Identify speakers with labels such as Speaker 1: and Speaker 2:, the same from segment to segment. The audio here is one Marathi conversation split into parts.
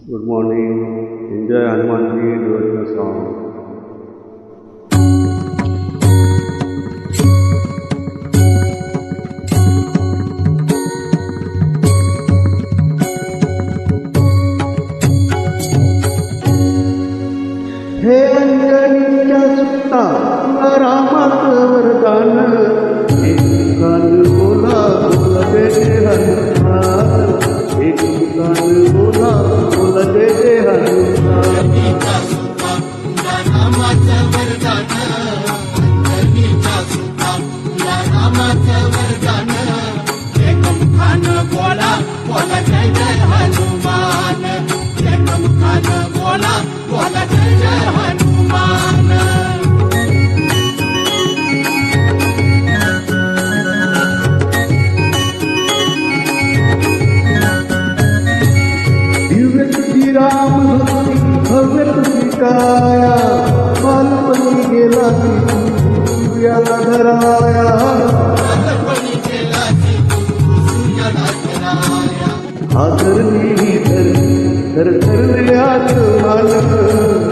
Speaker 1: Good morning. Enjoy Hanumanji doing the song. हे अंजनीच्या सुत्ता रामाचं वरदान एक कान बोला बोला जय जय हनुमान एक कान बोला बोला जय जय हनुमान राम भव्य तुझी काया बालपणी गेला सूर्याला धराया आदरणी धर धरल्याच मान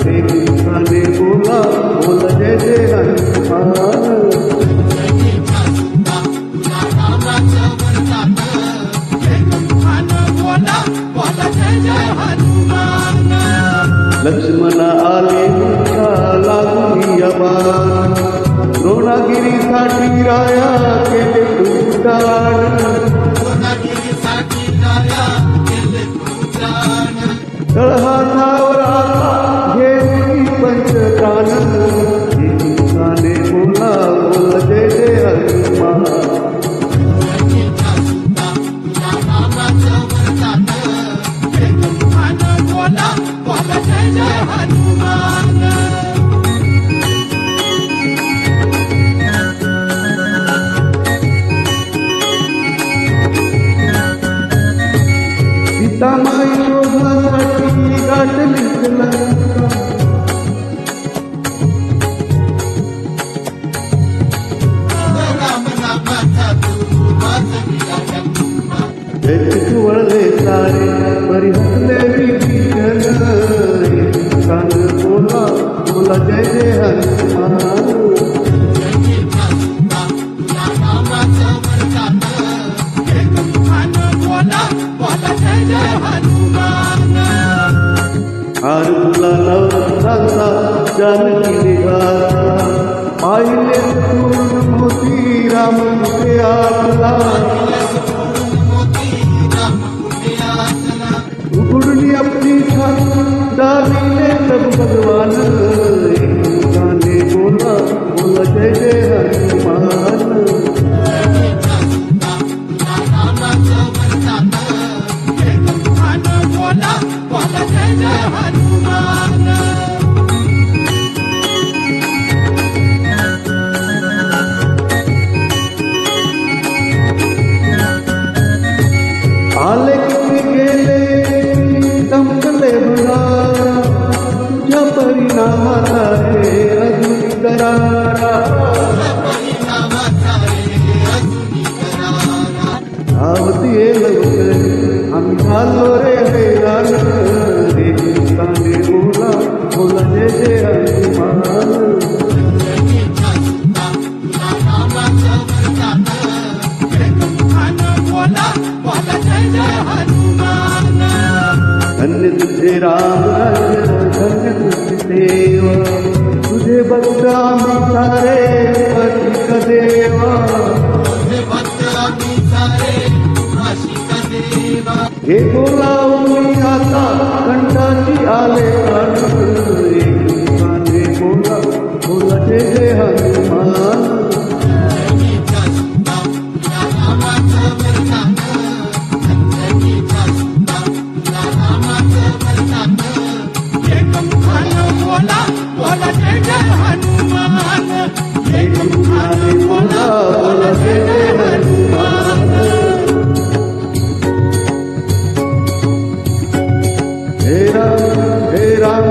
Speaker 1: देवाने बोला बोला जय जय हनुमान लक्ष्मण आले लागली अबान द्रोणागिरीसाठी राया केले उड्डाण तळहातावर आला घेऊन पंचप्राण एकाने बोला बोला जय जय हनुमान सीतामाई शोधासाठी गाठलीच लंका वळले सारे बरी हसले विभीषण कान बोला बोला जय जय हनुमान आरुला नवसाचा जानकी निघाला पाहिले पूर्ण मोती राम कुठे आला उघडली आपली छाती डालिले तब भगवान गाणे बोला बोला जय जय हनुमान आले किती गेले दमकले भुलारा तुझ्या परिणामाचा रे अजून करारा धावती लवकर आम्ही झालो रे हैराण देवाने बोला बोला जय जय हनुमान धन्य तुझे राम धन्य तुझे देव तुझे भक्त आम्ही सारे पथिक देवा हे बोलावून आता कंठाची आले गाणे बोला बोला जय जय हनुमान हे राम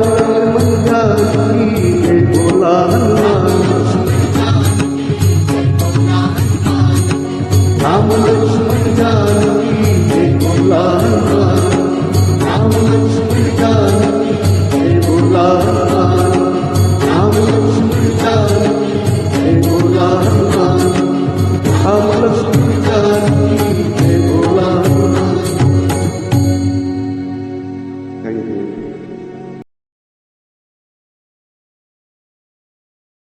Speaker 1: भी जानी जय भोला।
Speaker 2: थँक्यू